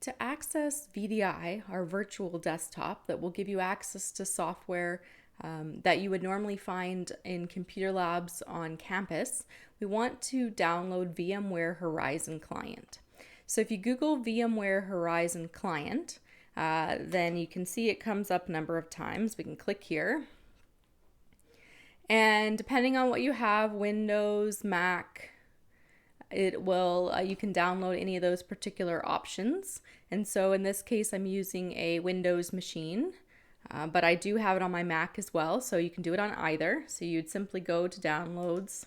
to access VDI, our virtual desktop that will give you access to software that you would normally find in computer labs on campus, we want to download VMware Horizon Client. So if you Google VMware Horizon Client, then you can see it comes up a number of times. We can click here. And depending on what you have, Windows, Mac, it will, you can download any of those particular options. And so in this case, I'm using a Windows machine, but I do have it on my Mac as well. So you can do it on either. So you'd simply go to downloads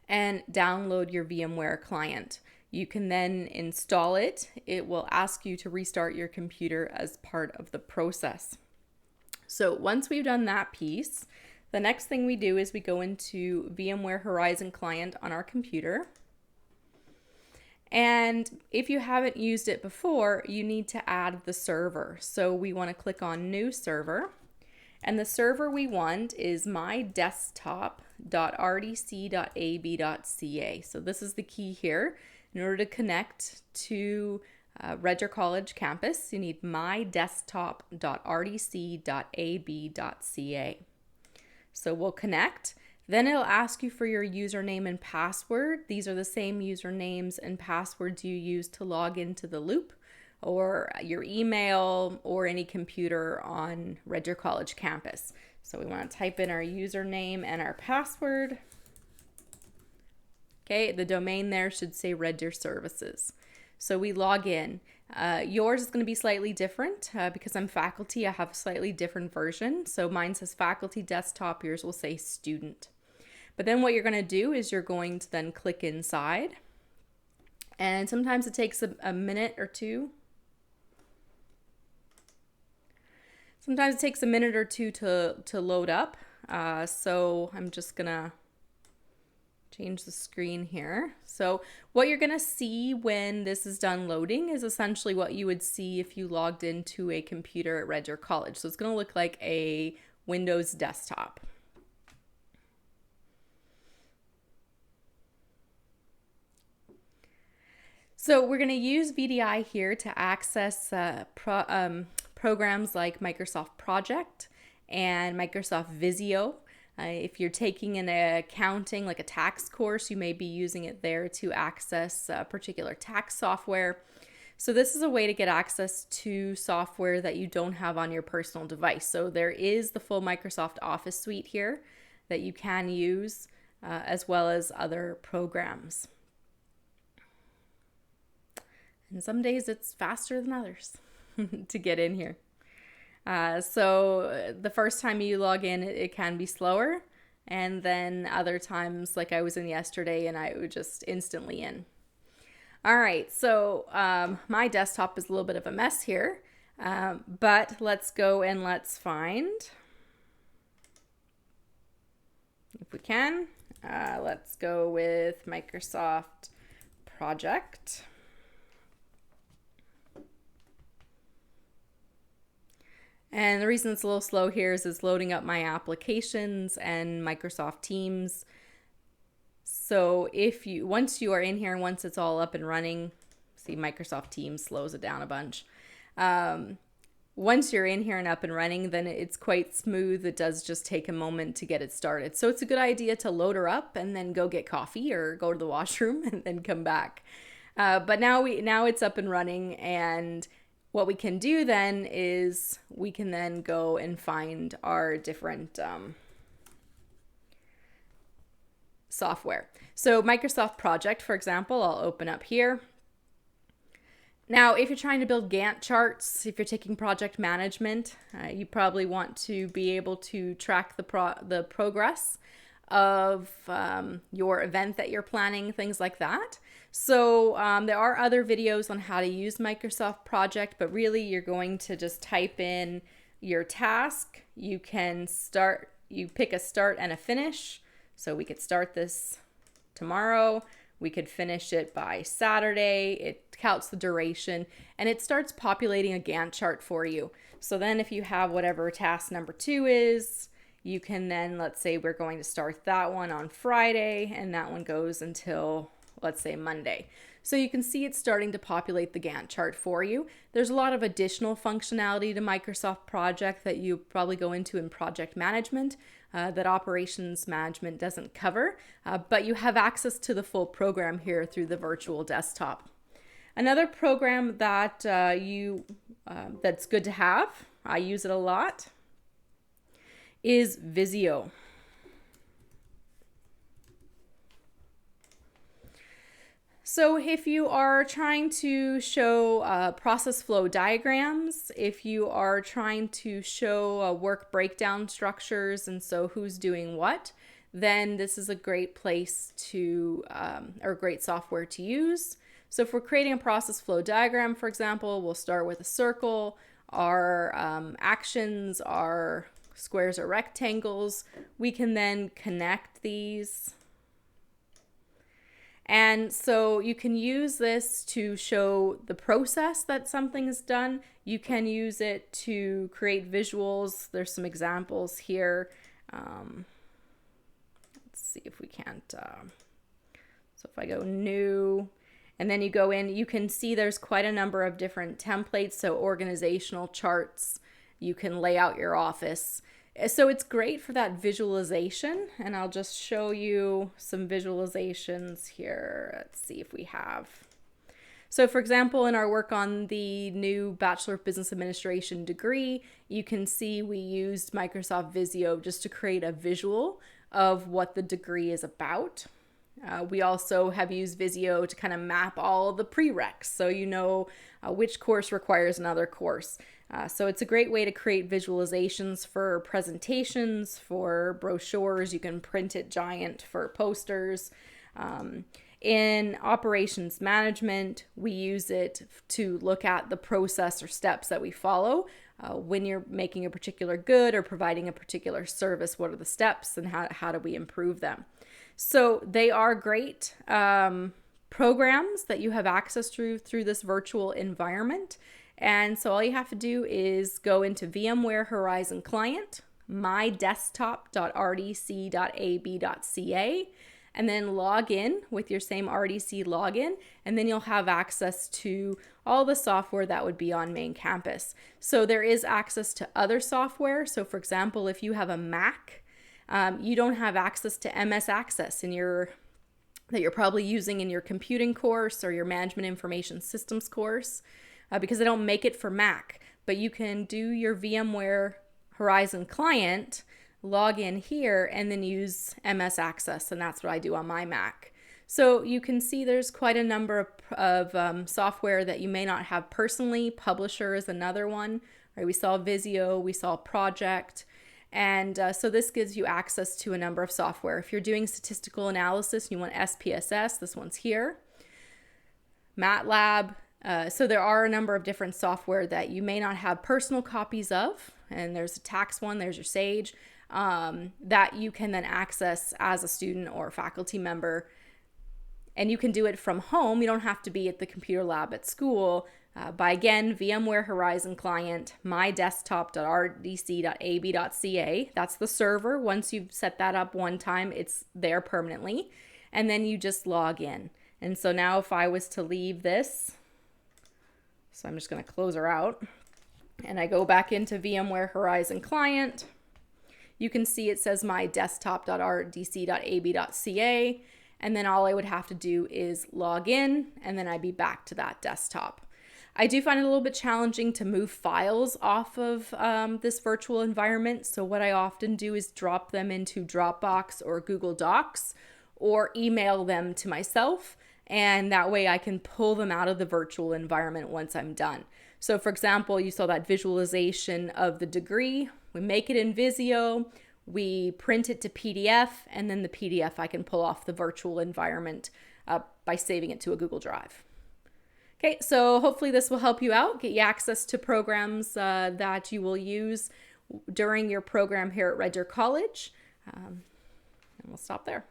and download your VMware client. You can then install it. It will ask you to restart your computer as part of the process. So once we've done that piece, the next thing we do is we go into VMware Horizon Client on our computer. And if you haven't used it before, you need to add the server. So we want to click on New Server. And the server we want is mydesktop.rdc.ab.ca. So this is the key here. In order to connect to Red Deer College campus, you need mydesktop.rdc.ab.ca. So we'll connect. Then it'll ask you for your username and password. These are the same usernames and passwords you use to log into the Loop or your email or any computer on Red Deer College campus. So we want to type in our username and our password. Okay, the domain there should say Red Deer Services. So we log in. Yours is going to be slightly different because I'm faculty. I have a slightly different version. So mine says faculty desktop, yours will say student. But then what you're going to do is you're going to then click inside. And sometimes it takes a minute or two. Sometimes it takes a minute or two to load up. So I'm just going to change the screen here. So what you're going to see when this is done loading is essentially what you would see if you logged into a computer at Red Deer College. So it's going to look like a Windows desktop. So we're going to use VDI here to access programs like Microsoft Project and Microsoft Visio. If you're taking an accounting, like a tax course, you may be using it there to access particular tax software. So this is a way to get access to software that you don't have on your personal device. So there is the full Microsoft Office suite here that you can use, as well as other programs. And some days it's faster than others to get in here. So the first time you log in, it can be slower. And then other times, like I was in yesterday, and I was just instantly in. All right, so my desktop is a little bit of a mess here. But let's go and let's find, if we can, let's go with Microsoft Project. And the reason it's a little slow here is it's loading up my applications and Microsoft Teams. So once you are in here, once it's all up and running, see Microsoft Teams slows it down a bunch. Once you're in here and up and running, then it's quite smooth. It does just take a moment to get it started. So it's a good idea to load her up and then go get coffee or go to the washroom and then come back. But now it's up and running, and what we can do then is we can then go and find our different software. So Microsoft Project, for example, I'll open up here. Now, if you're trying to build Gantt charts, if you're taking project management, you probably want to be able to track the progress of your event that you're planning, things like that. So there are other videos on how to use Microsoft Project, but really you're going to just type in your task. You pick a start and a finish. So we could start this tomorrow. We could finish it by Saturday. It counts the duration and it starts populating a Gantt chart for you. So then if you have whatever task number 2 is, you can then, let's say we're going to start that one on Friday, and that one goes until let's say Monday. So you can see it's starting to populate the Gantt chart for you. There's a lot of additional functionality to Microsoft Project that you probably go into in project management that operations management doesn't cover, but you have access to the full program here through the virtual desktop. Another program that that's good to have, I use it a lot, is Visio. So if you are trying to show process flow diagrams, if you are trying to show work breakdown structures and so who's doing what, then this is a great place to, or great software to use. So if we're creating a process flow diagram, for example, we'll start with a circle. Our actions are squares or rectangles. We can then connect these. And so you can use this to show the process that something is done. You can use it to create visuals. There's some examples here. Let's see if we can't. So if I go new, and then you go in, you can see there's quite a number of different templates. So organizational charts, you can lay out your office. So it's great for that visualization, and I'll just show you some visualizations here. Let's see if we have. So for example, in our work on the new Bachelor of Business Administration degree, you can see we used Microsoft Visio just to create a visual of what the degree is about. We also have used Visio to kind of map all of the prereqs, so you know which course requires another course. So it's a great way to create visualizations for presentations, for brochures. You can print it giant for posters. In operations management, we use it to look at the process or steps that we follow. When you're making a particular good or providing a particular service, what are the steps and how do we improve them? So they are great programs that you have access through this virtual environment. And so all you have to do is go into VMware Horizon Client, mydesktop.rdc.ab.ca, and then log in with your same RDC login, and then you'll have access to all the software that would be on main campus. So there is access to other software. So for example, if you have a Mac, you don't have access to MS Access that you're probably using in your computing course or your management information systems course. Because they don't make it for Mac, but you can do your VMware Horizon Client, log in here, and then use MS Access, and that's what I do on my Mac. So you can see there's quite a number of software that you may not have personally. Publisher is another one. Right? We saw Visio, we saw Project, and so this gives you access to a number of software. If you're doing statistical analysis and you want SPSS, this one's here. MATLAB. So there are a number of different software that you may not have personal copies of, and there's a tax one, there's your Sage, that you can then access as a student or faculty member, and you can do it from home. You don't have to be at the computer lab at school by, again, VMware Horizon Client, mydesktop.rdc.ab.ca. That's the server. Once you've set that up one time, it's there permanently, and then you just log in. And so now if I was to leave this, so I'm just going to close her out, and I go back into VMware Horizon Client. You can see it says mydesktop.rdc.ab.ca, and then all I would have to do is log in, and then I'd be back to that desktop. I do find it a little bit challenging to move files off of this virtual environment, so what I often do is drop them into Dropbox or Google Docs or email them to myself, and that way I can pull them out of the virtual environment once I'm done. So for example, you saw that visualization of the degree. We make it in Visio, we print it to PDF, and then the PDF I can pull off the virtual environment by saving it to a Google Drive. Okay, so hopefully this will help you out, get you access to programs that you will use during your program here at Red Deer College. And we'll stop there.